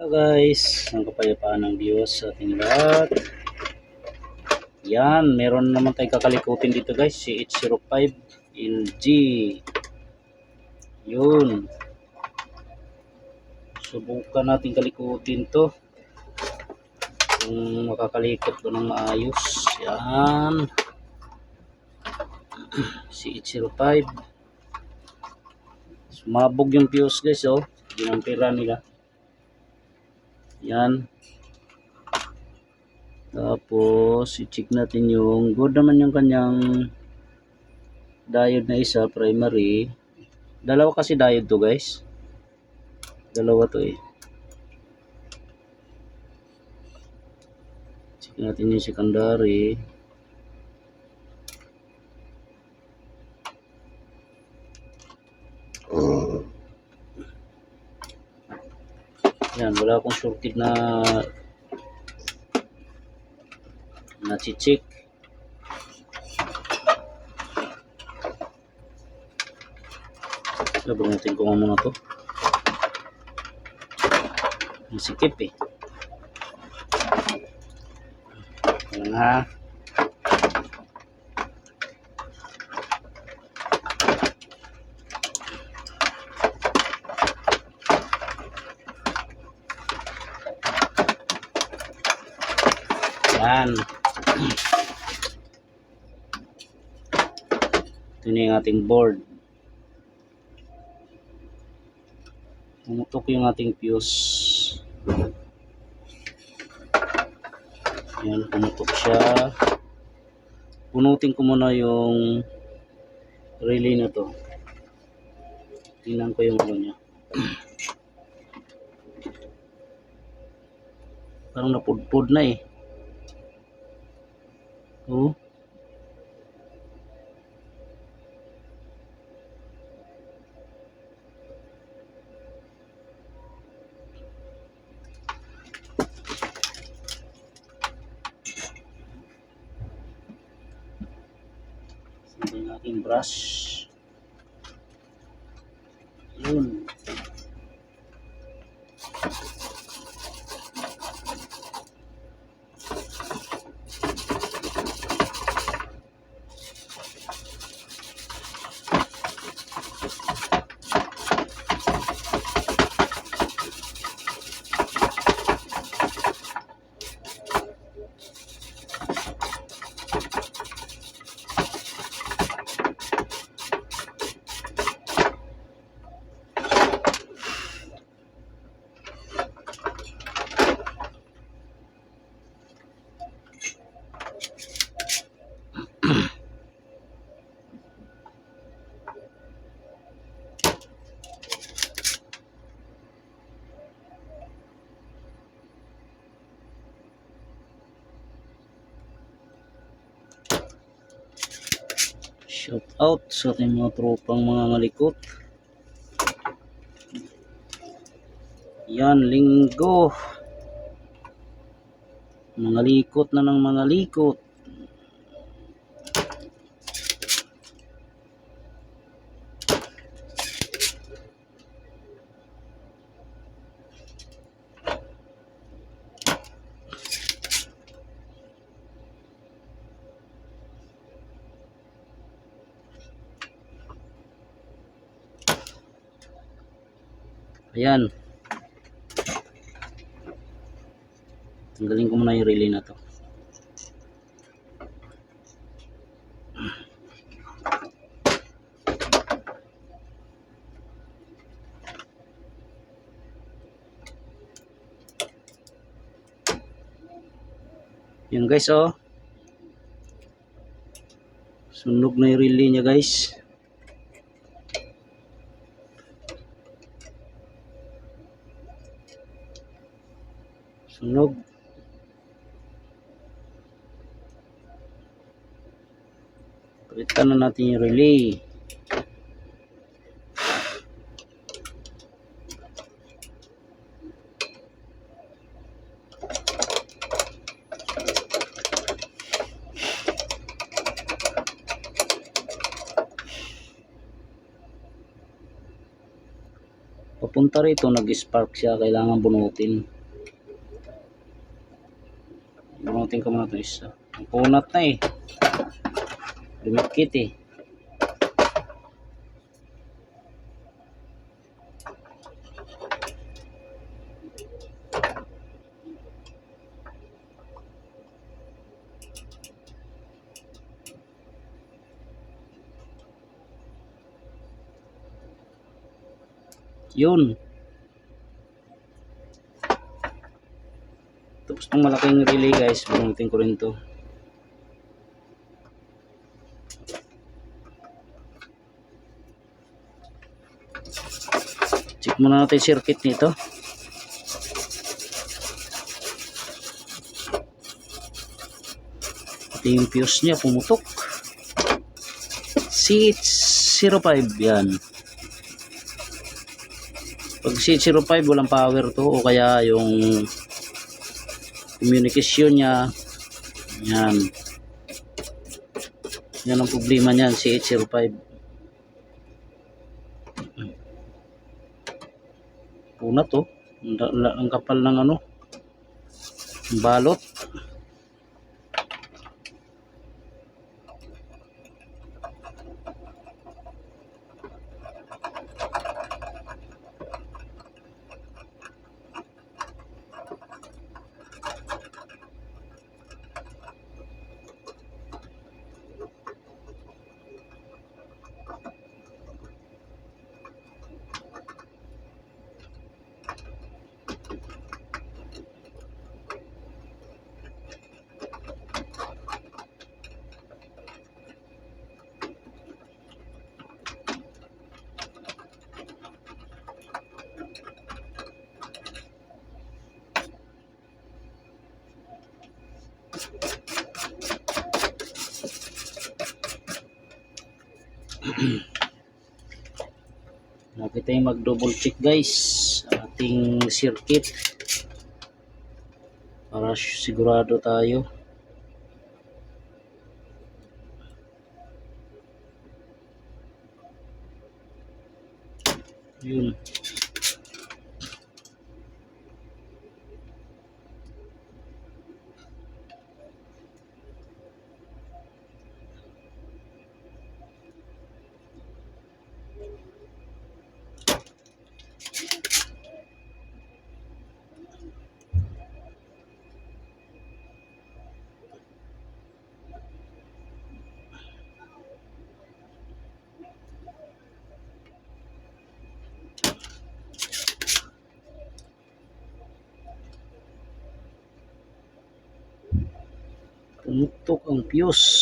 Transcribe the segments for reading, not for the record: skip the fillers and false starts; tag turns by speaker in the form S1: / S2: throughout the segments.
S1: Hello guys, ang kapayapaan ng Diyos sa ating lahat. Yan, meron naman tayong kakalikutin dito guys, si H05 LG. Yun, subukan natin kalikutin to kung makakalikot ko ng maayos. Yan, si H05. Sumabog yung fuse guys, oh, ginampira nila. Yan, tapos i-check natin yung good naman yung kanyang diode na isa, primary. Dalawa kasi diode to guys, dalawa to eh. Check natin yung secondary. Yan, wala akong shorted na chichik. So, bunutin ko nga muna to. Masikip eh. Yan ha. Yan. Ito na yung ating board. Pumutok yung ating fuse. Yan, pumutok siya. Punutin ko muna yung relay na to. Tingnan ko yung ano niya. Parang napudpud na eh. Oh. Ito yung aking brush. Yun. Shout out sa ating mga tropang mga malikot. Yan, linggo. Mga likot na ng mga likot. Ayan. Tanggalin ko muna yung relay na to. Yan guys, oh. Sunog na yung relay niya guys. Sunog. Palitan na natin yung relay. Punta rito, nag-spark siya, kailangan bunutin. Bunutin ko muna ito isa. Ang punat na eh. Dumikit eh. Yun. Tapos itong malaking relay guys, bunutin ko rin to. Check muna natin circuit nito. Ito yung fuse niya, pumutok. C05 yan. Pag C05 walang power to, o kaya yung communication niya, yan. Yan ang problema niyan, C805. Una to, ang kapal ng ano, balot. Natin tayo mag double check guys ating circuit para sigurado tayo. Yun. Pumutok ang fuse.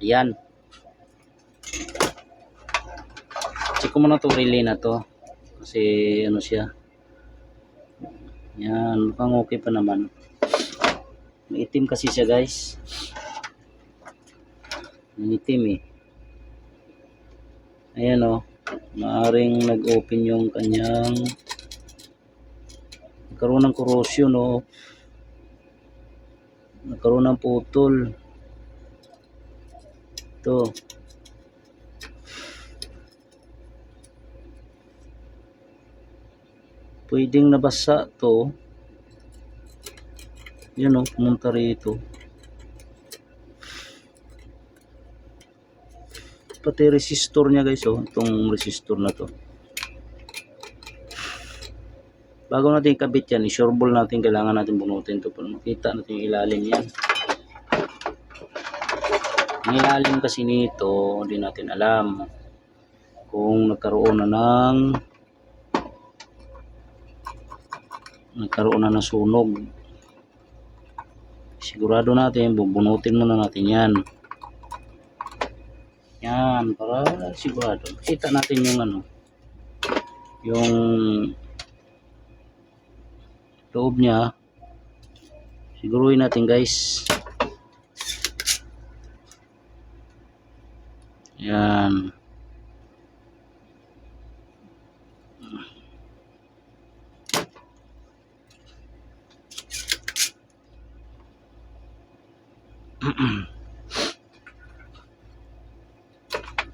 S1: Yan. Check ko muna to relay na to. Kasi ano siya. Yan. Mukhang okay pa naman. Maitim kasi siya guys. Maitim eh. Ayan o. Maaring nag-open yung kanyang nagkaroon ng corrosion o. Nagkaroon ng putol. Ito. Pwedeng nabasa to. Yan o, pumunta rito. Pati resistor niya guys oh, itong resistor na to. Bago natin ikabit yan, i-sure ball natin, kailangan natin bunutin to para makita natin yung ilalim yan. Ang ilalim kasi nito, hindi natin alam kung nagkaroon na ng sunog. Sigurado natin, bubunutin muna natin yan. Yan, para sigurado. Kita natin yung ano, yung loob niya. Siguruhin natin guys. Yan.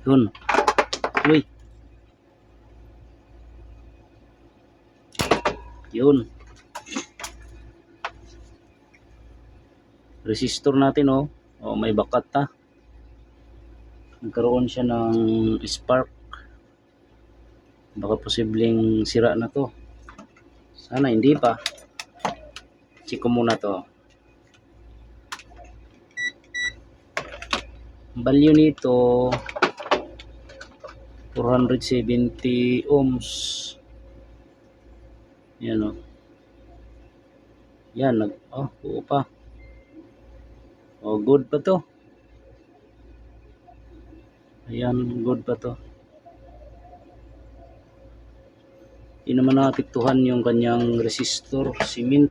S1: Yun. Uy. Yun. Resistor natin oh. Oh, may bakat ta. Nagkaroon siya ng spark. Baka posibleng sira na to. Sana hindi pa. Check ko muna to. Value nito 470 ohms. Yan o. Yan. Oo pa. Good pa to. Ayan, good pa to. Hindi naman naapektuhan yung kanyang resistor, cement.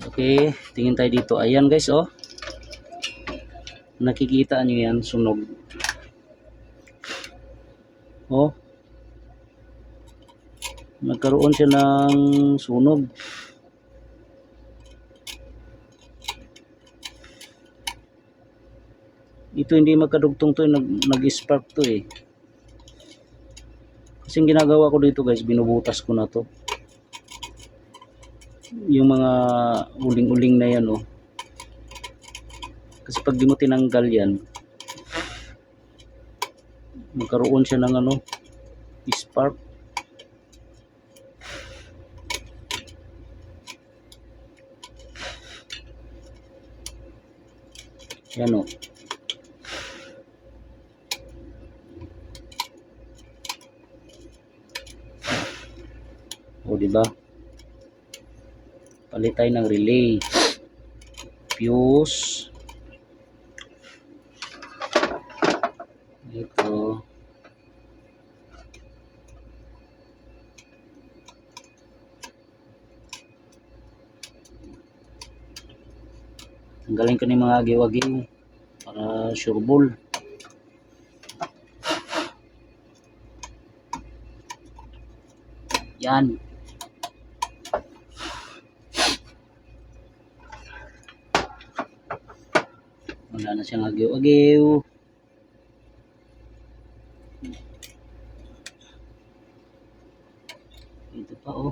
S1: Okay, tingin tayo dito. Ayan guys, oh. Nakikita nyo yan, sunog. Oh. Nagkaroon siya ng sunog. Ito hindi magkadugtong to, nag-spark to eh. Kasi ginagawa ko dito guys, binubutas ko na to. Yung mga uling-uling na yan oh. Kasi pag di mo tinanggal yan, magkaroon siya ng spark. Yan o. O diba? Palit tayo ng relay. Fuse. Ito. Tanggalin ko ni mga agiw-agiw para sure ball. Yan. Wala na siyang agiw-agiw. Ito pa oh.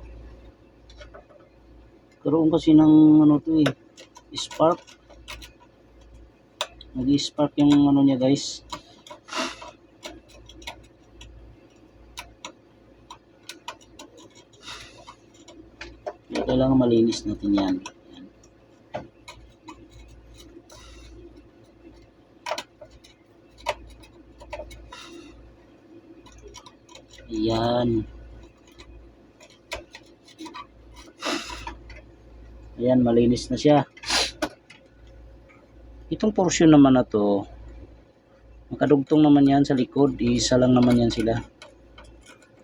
S1: Karoon kasi ng to eh. Spark. Nag-spark yung niya guys. Kailangan malinis natin yan. Ayan. Ayan, malinis na siya. Itong portion naman na to, makadugtong naman yan sa likod. Isa lang naman yan sila.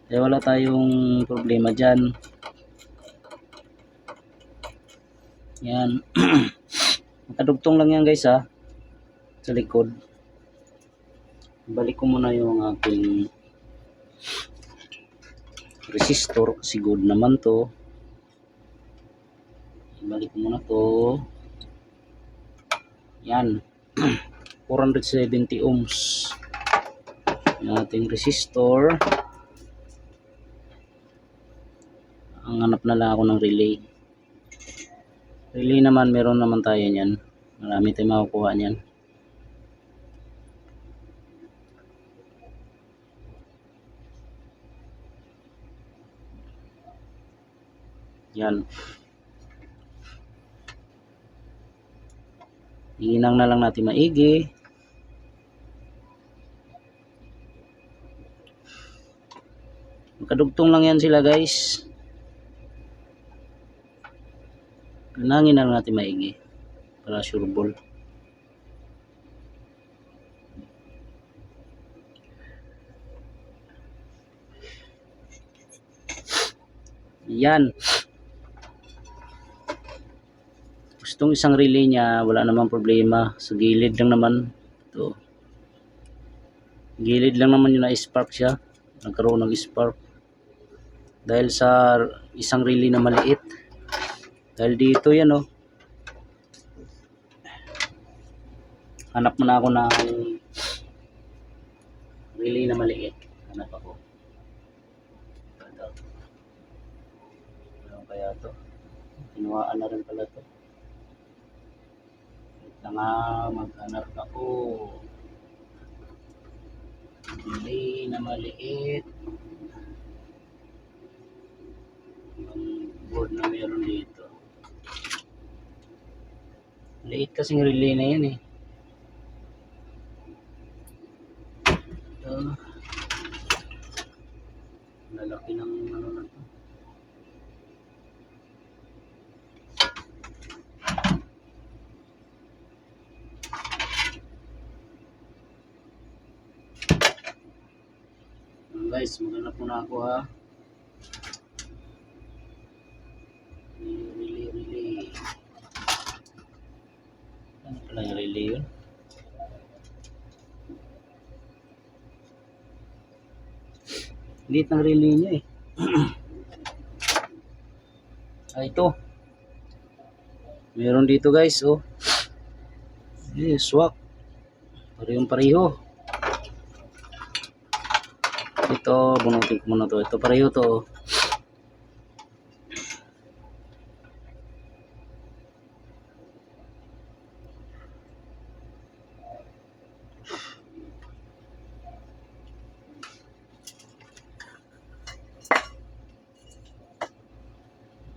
S1: Kaya wala tayong problema dyan. Yan. Makadugtong lang yan guys ha. Sa likod. Balik ko muna yung aking resistor kasi good naman to. Balik ko muna to. Yan. 470 ohms. Yung ating resistor. Ang hanap na lang ako ng relay. Relay naman, meron naman tayo niyan. Marami tayong makukuha niyan. Yan. Iinang na lang natin maigi. Magkadugtong lang yan sila guys. Inangin na lang natin maigi. Para sure ball. Yan. Gustong isang relay niya, wala namang problema. Sa gilid lang naman. Ito. Gilid lang naman yung na-spark siya. Nagkaroon ng spark. Dahil sa isang relay na maliit. Dahil dito yan oh. Hanap mo na ako ng relay na maliit. Hanap ako. Ito. Ano kaya to? Kinuhaan na rin pala to. Wait lang nga, maghanap ako. Relay na maliit. Ang board na meron dito. Maliit kasing relay na yan eh. Ito. Lalaki ng ano na to. Guys, maghanap muna ako ha. Relay. Ano pala yung relay yun? Liit ng relay niya eh. Ito. Meron dito guys oh. Swak. Parehong-pareho. Ito, bunutin ko muna to. Ito pareho to.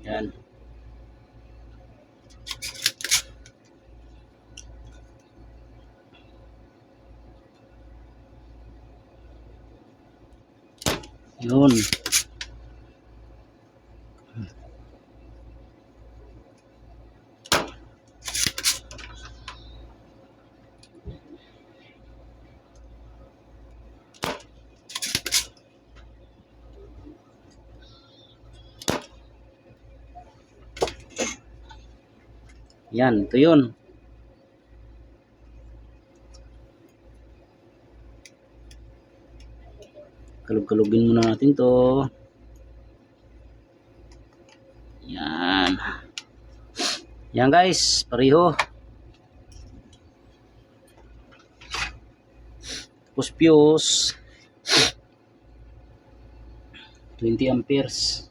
S1: Yan. Yun. Yan, ito yun. Kalug-kalugin muna natin to. Yan. Yan guys, pareho. Fuse 20 amperes.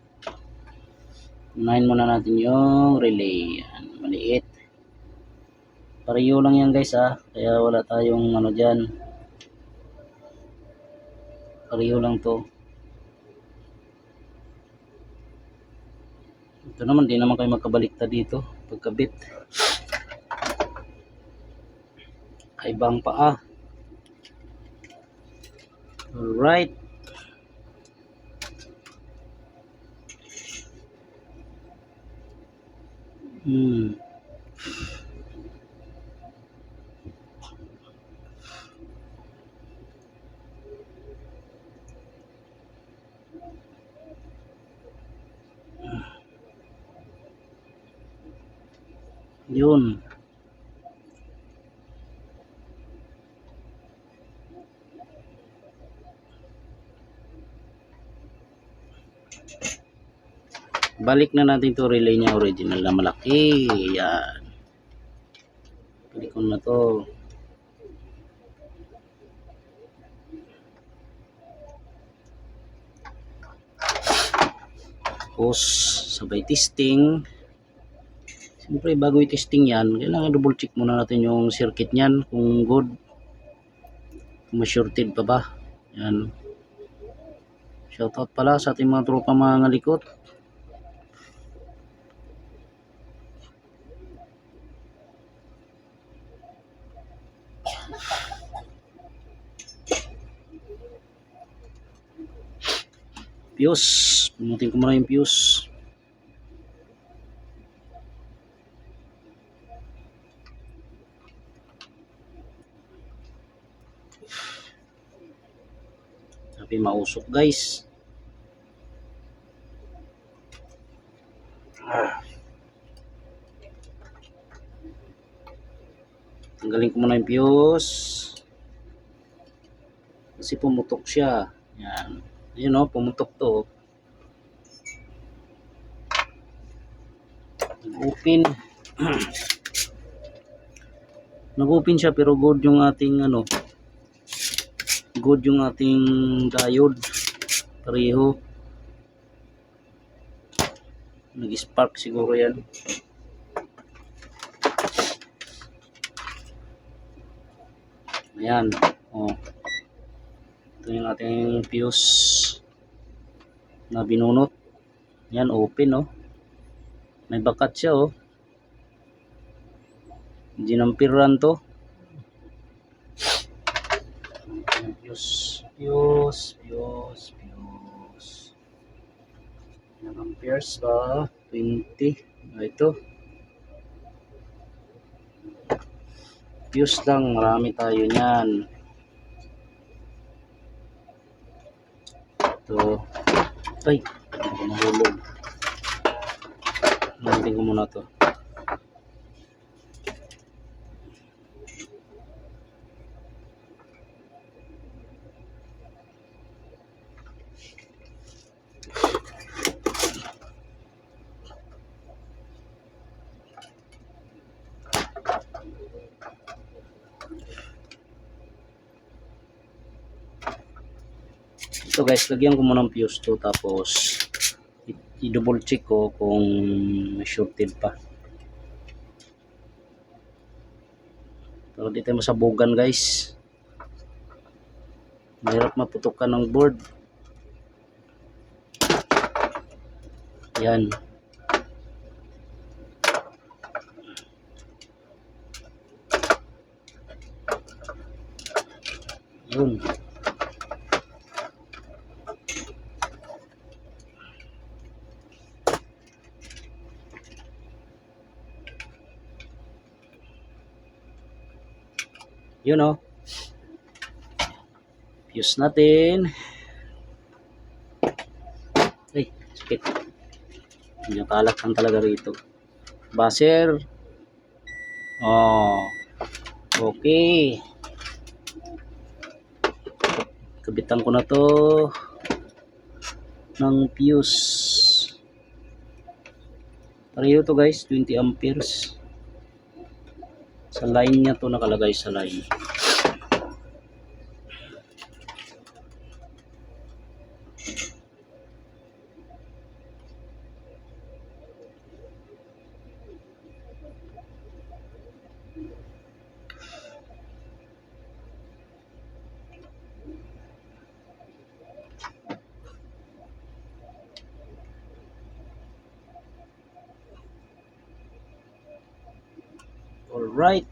S1: Unahin muna natin yung relay. Yan, maliit. Pareho lang yan guys ha. Kaya wala tayong ano dyan. Pareho lang to. Ito naman, di naman kayo magkabaliktad dito. Pagkabit. Kaibang paa. Alright. Yun. Balik na natin to relay niya original na malaki. Yan. Balik ko na to. Tapos sabay testing. Siyempre bago i-testing yan, kailangan double check muna natin yung circuit niyan kung good. Kung ma-shorted pa ba. Yan. Shoutout pala sa ating mga tropa mga ngalikot. Fuse. Pinutin ko muna yung fuse. Tapi mausok guys. Tanggalin ko muna yung fuse. Kasi pumutok siya. Yan. Ayun o, pumutok to. Nag-open. Nag-open siya pero good yung ating ano. Good yung ating diode. Pareho. Nag-spark siguro yan. Ayan. Oh. Ito yung ating fuse na binunot. Yan, open oh. May bakat siya oh. Ginampiran to. Fuse. Ilang amperes ba? 20. Ito. Fuse lang. Marami tayo niyan. Ito. Ay. Nahulog. Natin ko muna to. So guys, lagyan ko muna ng fuse to tapos i-double check ko kung may shorted pa. Pero di tayo masabugan guys. Mahirap maputukan ng board. Yan. Yun. Yun o. Fuse natin. Ay, sakit. Yung kalat lang talaga rito. Buzzer. Oh. Okay. Kabitan ko na to ng fuse. Pareho to guys, 20 amperes. Sa line niya to nakalagay sa line. Alright.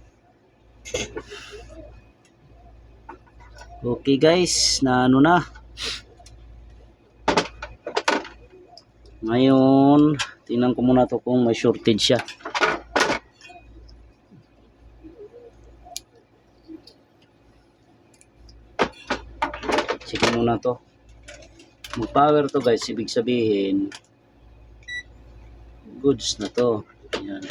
S1: Okay guys, na ano na. Ngayon, tingnan ko muna to kung may shortage siya. Sige muna to. Mag-power to guys, ibig sabihin goods na to. Ayan.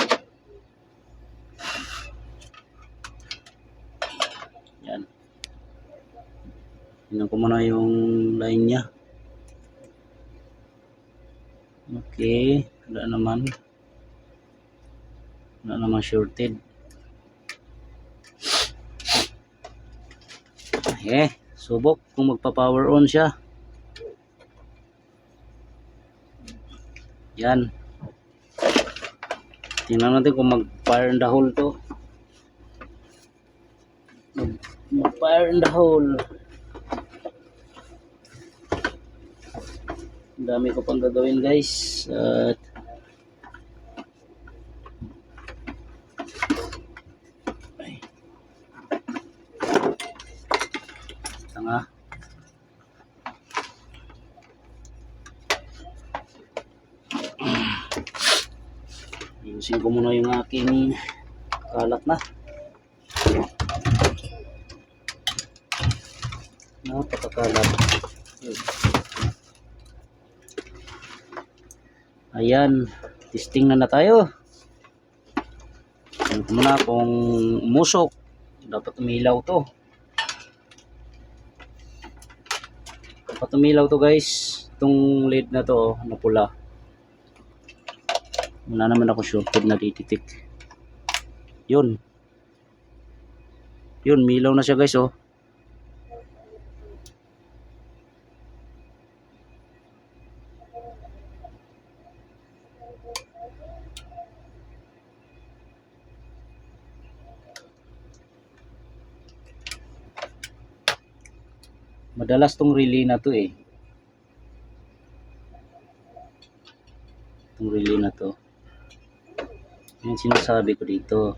S1: Yan. Tingnan ko muna yung line niya. Okay, wala naman shorted. Subok kung magpa-power on siya. Yan. Tingnan natin kung mag-fire in the hole to. Mag-fire in the hole. Ang dami ko pang gagawin guys. At tanga. Ayusin ko muna yung aking kalat na. Napakakalat. Ayan. Testing na tayo. Tingnan ko muna kung umusok. Dapat umilaw to. Dapat umilaw to guys. Itong lid na to, na pula. Wala naman ako shorted na dititik. Yun. Yun, milaw na siya guys oh. Madalas tong relay na to eh. Itong relay na to. Yan sinasabi ko dito.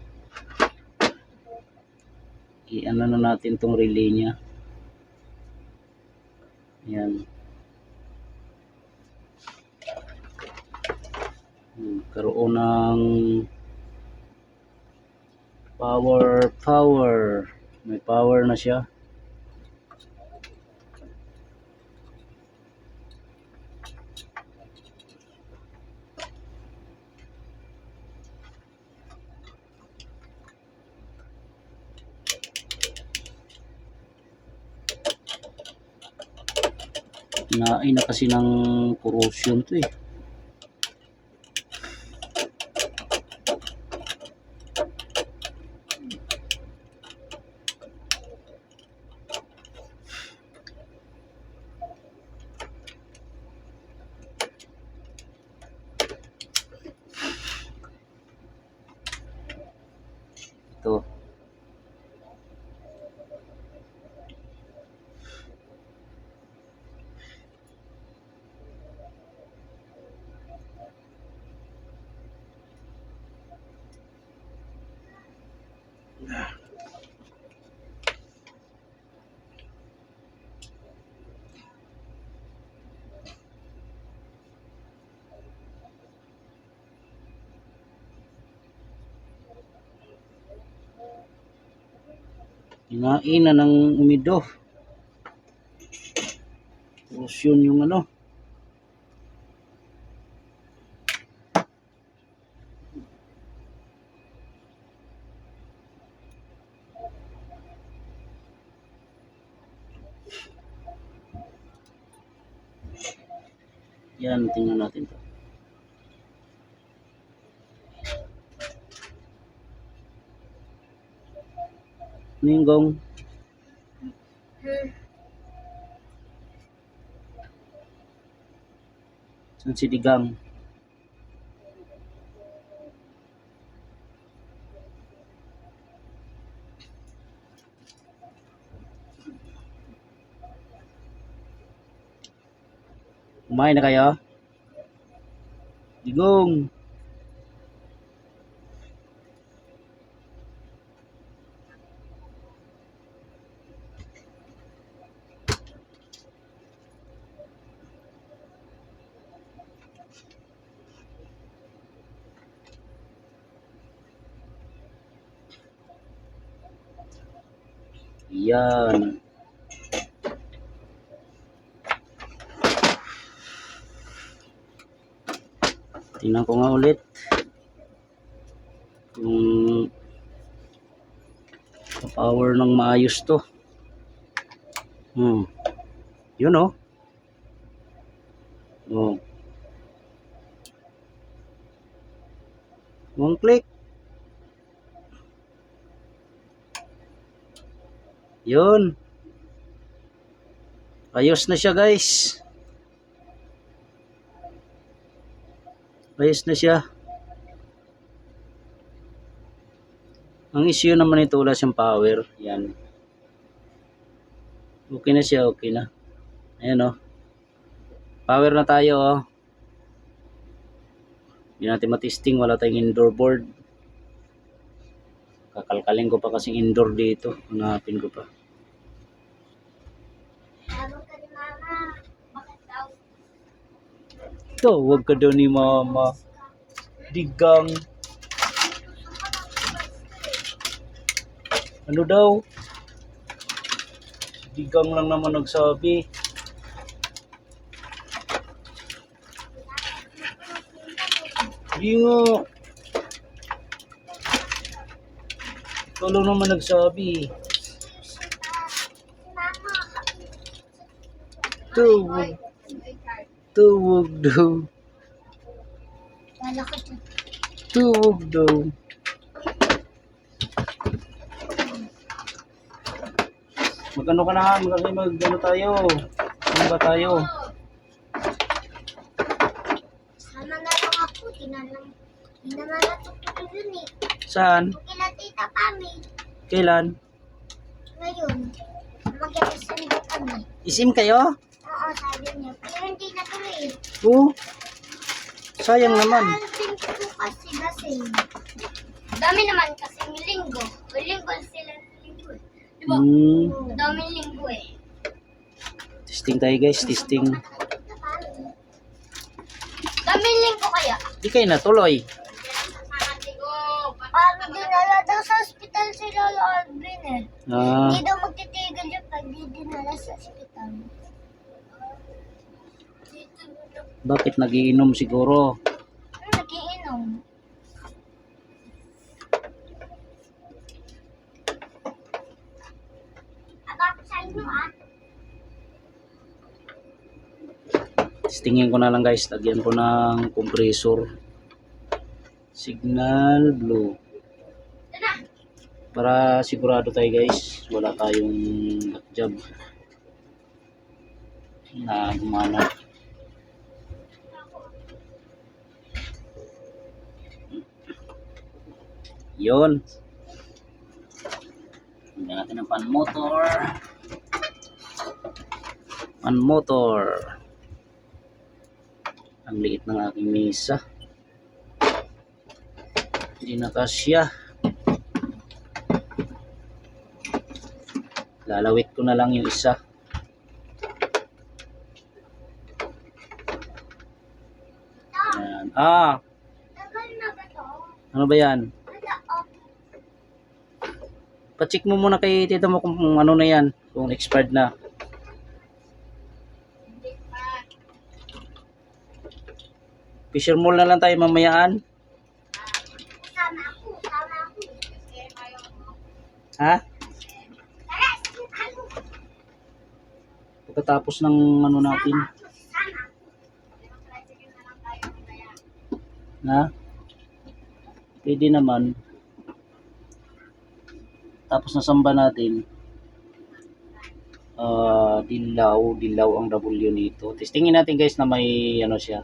S1: I-ano na natin tong relay niya. Yan. Karoon ng power. May power na siya. Nain na kasi ng corrosion to eh. Ito. Kinain na ng umido. Corrosion yung ano. Yan, tingnan natin to. Ninggong. Saan si Digang? Kumain na kayo? Digong. Yan. Tingnan ko nga ulit kung power ng maayos to. Yun oh. Oh. One click. Yun. Ayos na siya guys. Ayos na siya. Ang issue naman ito, wala siyang power. Yan. Okay na siya, okay na. Ayan o. Power na tayo o. Hindi natin matesting, wala tayong indoor board. Kakalkalin ko pa kasing indoor dito. Hanapin ko pa. Tawag ka daw ni mama. Digang. Ano daw? Digang lang naman nagsabi. Hindi nga. Ikaw lang naman nagsabi. Tuwag. Tuwag daw.
S2: Wala ko dyan.
S1: Tuwag daw. Magano ka na? Magano tayo? Ano ba tayo?
S2: Sama na lang ako. Di naman natutulog yun eh.
S1: Saan?
S2: Kila tita Pami.
S1: Kailan?
S2: Ngayon, mag-iisin ko kami.
S1: Isim kayo?
S2: Oo, sabi niya. Pero hindi natuloy eh.
S1: Oo. Sayang naman.
S2: Alvin ko kasi. Dami naman kasi linggo. Linggo sila linggo eh. Diba? Daming linggo eh.
S1: Testing tayo guys, testing.
S2: Daming linggo kaya.
S1: Di kayo natuloy.
S2: Parang dinala daw sa ospital si Lolo Alvin eh.
S1: Ah,
S2: Hindi daw magtitigil yung pag di dinala sa ospital.
S1: bakit nagiinom siguro?
S2: Nagiinom. Abang sa inyo ah.
S1: Testingin ko na lang guys, lagyan ko ng compressor. Signal blue.
S2: Ito na.
S1: Para sigurado tayo guys, wala tayong job na gumana. Yun. Tingnan natin ang fan motor. Fan motor. Ang liit ng aking mesa. Hindi na kasya. Lalawit ko na lang yung isa. Ayan. Ah,
S2: Tagal na ba to?
S1: ano ba yan?
S2: Wala oh.
S1: Pa-check mo muna kay tita mo kung ano na yan. Kung expired na.
S2: Hindi pa.
S1: Fisher Mall na lang tayo mamayaan.
S2: Sama ako.
S1: Ha?
S2: Tara, ano?
S1: Pagkatapos ng ano natin.
S2: Sama.
S1: Ha? Pwede naman. Tapos nasamba natin. Dilaw ang W nito. Testingin natin guys na may ano siya.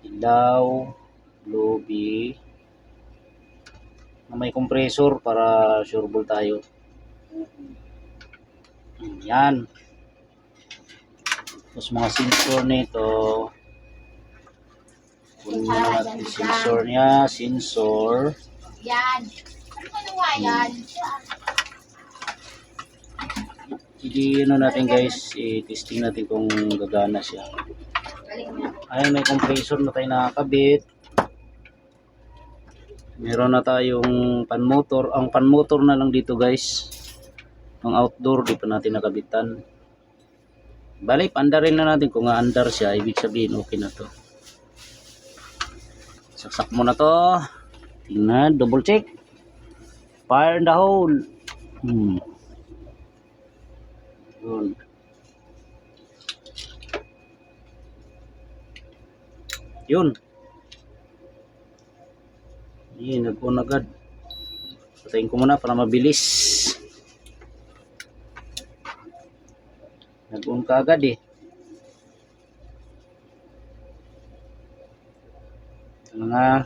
S1: Dilaw, blue B. Na may compressor para sure ball tayo. Yan. Tapos mga sensor nito. Kunin muna natin yung sensor niya. Sensor.
S2: Yan. Ano ka nawa yan?
S1: Hindi ano natin guys. I-testing natin kung gagana siya. Ay, may compressor na tayo nakakabit. Meron na tayong pan motor. Ang pan motor na lang dito guys. Ang outdoor, di pa natin nakabitan. Balik, andarin na natin. Kung andar siya, ibig sabihin okay na to. Saksak mo na to. Tingnan, double check. Fire in the hole. Yun. Yun. Yun, nag-on agad. Patayin ko muna para mabilis. Nag-on ka agad eh. Ano nga.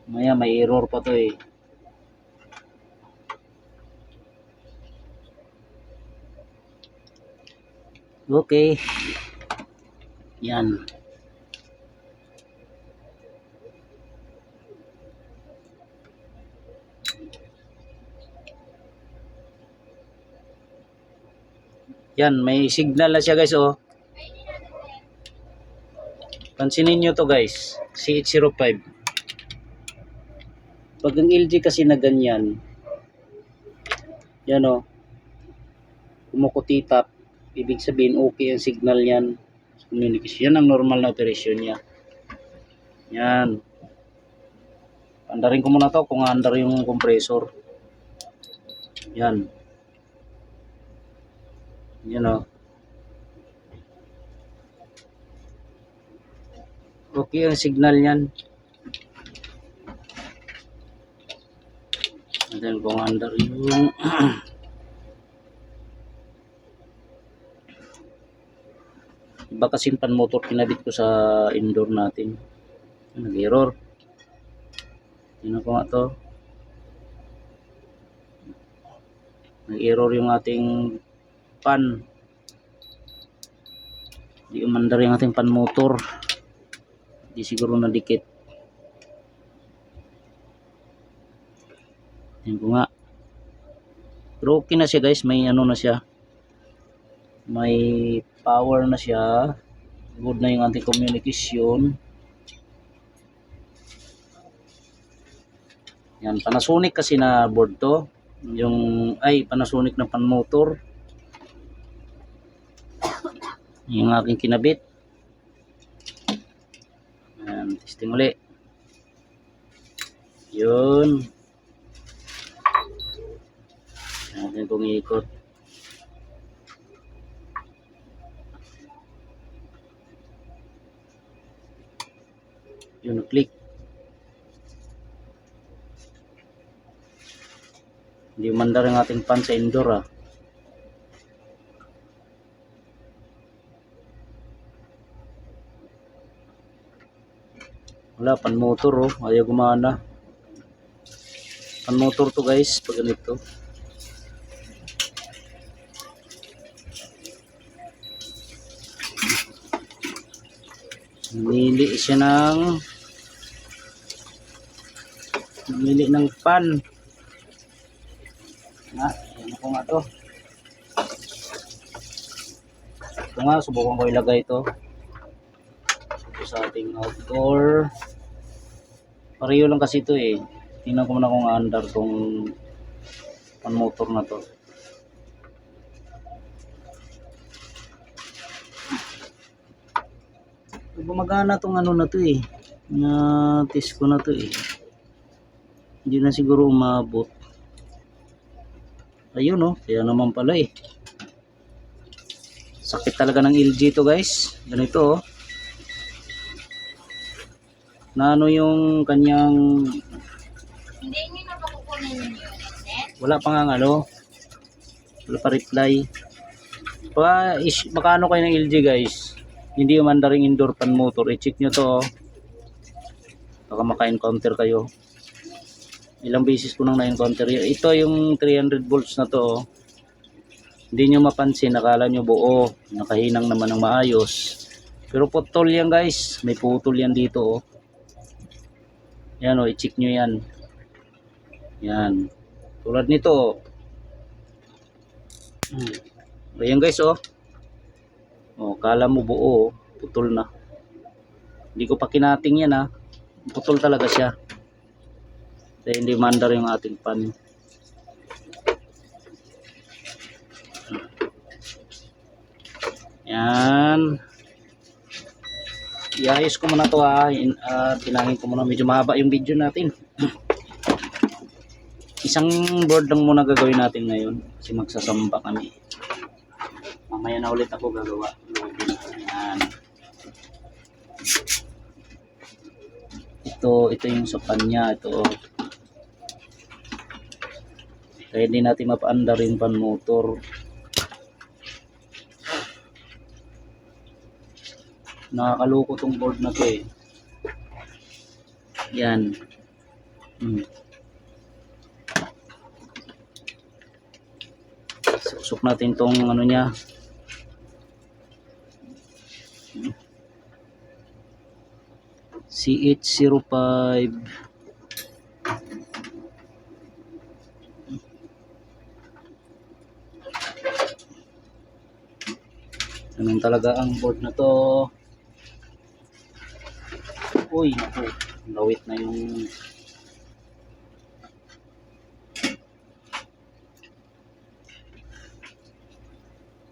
S1: Maya may error pa to eh. Okay. Yan. Yan, may signal na siya guys oh. Pansinin nyo to guys. CH05. Pag ang LG kasi na ganyan. Yan oh. Kumukutitap. Ibig sabihin okay ang signal yan. Communication. Yan ang normal na operasyon niya. Yan. Andarin ko muna to kung andar yung compressor. Yan. Yan o. Okay ang signal yan. Natin kung andar yung iba kasing pan motor kinabit ko sa indoor natin. Nag-error. Tingnan ko nga to. Nag-error yung ating pan. Di umandar yung ating pan motor. Di siguro nadikit. Tingnan ko nga. Pero okay na siya guys. May ano na siya. May power na siya. Good na yung ating communication. Yan, Panasonic kasi na board to. Panasonic na pan motor. Yung aking kinabit. Yan, testing uli. Yun. Natin kung iikot. Yun, click. Hindi umandar yung ating pan sa indoor Wala, pan motor ayaw gumana. Pan motor to guys, pag ganito. Namili ng pan. Yan ako nga to. Ito nga, subukan ko ilagay ito. Ito sa ating outdoor. Pareho lang kasi ito eh. Tingnan ko muna kung andar tong pan motor na to. Gumagana tong ano na to eh. Test ko na to eh. Hindi na siguro umabot. Ayun kaya naman pala eh. Sakit talaga ng LG to guys. Ganito Nano yung kanyang
S2: Hindi nyo na pakukunin yung unit?
S1: wala pa nga wala pa reply. Baka ano kayo ng LG guys. Hindi umandar yung indoor pan motor. I-check nyo to baka maka-encounter kayo. Ilang beses ko nang na-encounter ito yung 300 volts na to Hindi nyo mapansin, akala nyo buo, nakahinang naman ng maayos, pero putol yan guys, may putol yan dito yan i-check nyo yan tulad nito ayan guys kala mo buo, putol na. Hindi ko pa kinating yan putol talaga siya. Kaya hindi mandar yung ating pan. Yan. Iayos ko muna to Tinangin ko muna. Medyo mahaba yung video natin. Isang board lang muna gagawin natin ngayon. Kasi magsasamba kami. Mamaya na ulit ako gagawa. Yan. Ito yung sa kanya. Kaya hindi natin mapaandar yung pan motor. Nakakaloko tong board na to Yan. Susok natin tong ano niya. CH05. Ganun talaga ang board na to. Uy, naku, lawit na yung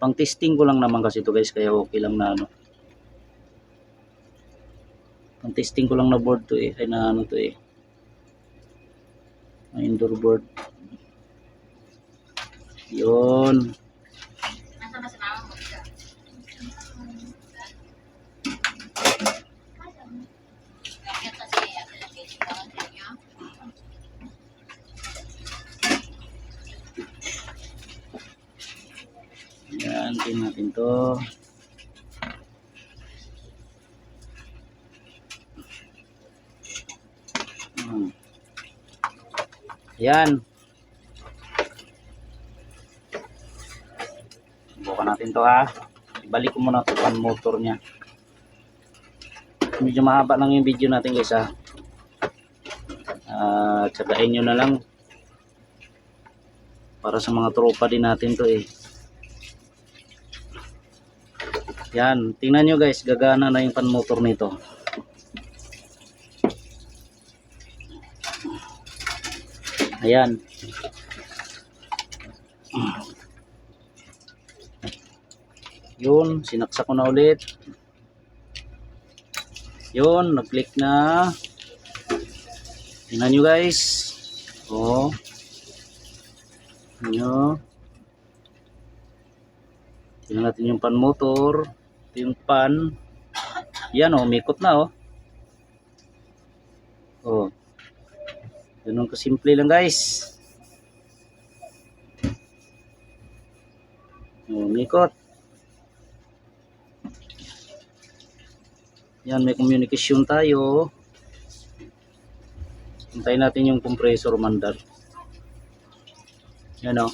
S1: pang testing ko lang naman kasi to guys, kaya okay lang na Ang testing ko lang na board to eh. Ay na ano to eh. Na indoor board. Yun. Yan, tingnan natin to. Yan. Bukan natin to ha. Ibalik ko muna ito pan motor niya. Medyo mahaba lang yung video natin guys ha. Tsagain nyo na lang. Para sa mga tropa din natin to eh. Yan. Tingnan nyo guys. Gagana na yung pan motor nito. Ayan. Yun, sinaksak ko na ulit. Yun, nag-click na. Tingnan nyo guys. Oh. Tingnan. Tingnan natin yung pan motor. Ito yung pan. Yan oh, umikot na oh. Oh. Ganun kasimple lang guys. Umikot. Yan, may communication tayo. Hintayin natin yung compressor mandar. Yan o.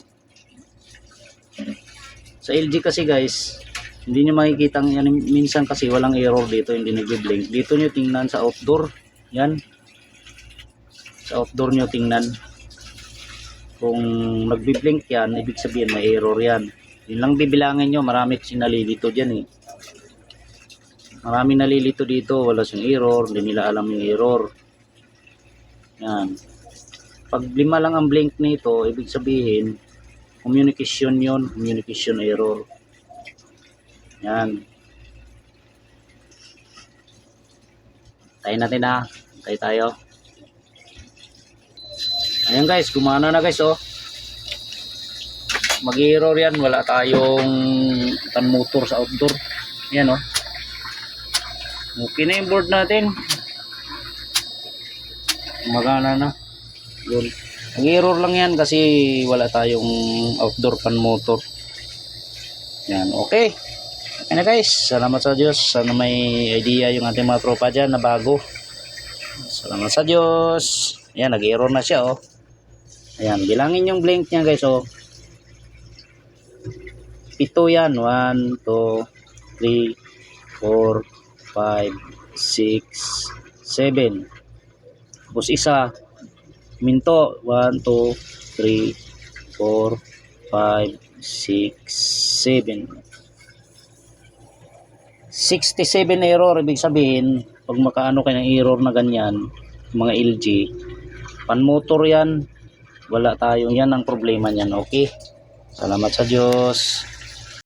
S1: Sa LG kasi guys, hindi nyo makikita yan. Minsan kasi walang error dito, hindi nag-blink. Dito nyo tingnan sa outdoor. Yan. Sa outdoor nyo tingnan. Kung nagbi-blink yan, ibig sabihin may error yan. Yun lang bibilangin nyo, marami kasi nalilito dyan eh. Marami nalilito dito, wala siyang error, hindi nila alam yung error. Yan. Pag 5 lang ang blink nito, ibig sabihin, communication yun, communication error. Yan. Tayo natin na, tayo tayo. Ayan guys, gumana na guys oh. Mag-error yan, wala tayong pan motor sa outdoor. Yan oh. Okay na yung board natin. Magana na. Yun. Nag-error lang yan kasi wala tayong outdoor pan motor. Yan, okay. Okay na guys. Salamat sa Diyos. Sana may idea yung ating mga tropa dyan na bago. Salamat sa Diyos. Yan, nag-error na siya oh. Ayan, bilangin yung blink niya guys oh. 7 yan. 1, 2, 3, 4, 5, 6, 7. Tapos isa. Minto. 1, 2, 3, 4, 5, 6, 7. 67 error. Ibig sabihin, pag makaano kayo ng error na ganyan, mga LG, pan motor yan. Wala tayong yan ang problema niyan. Okay. Salamat sa Diyos.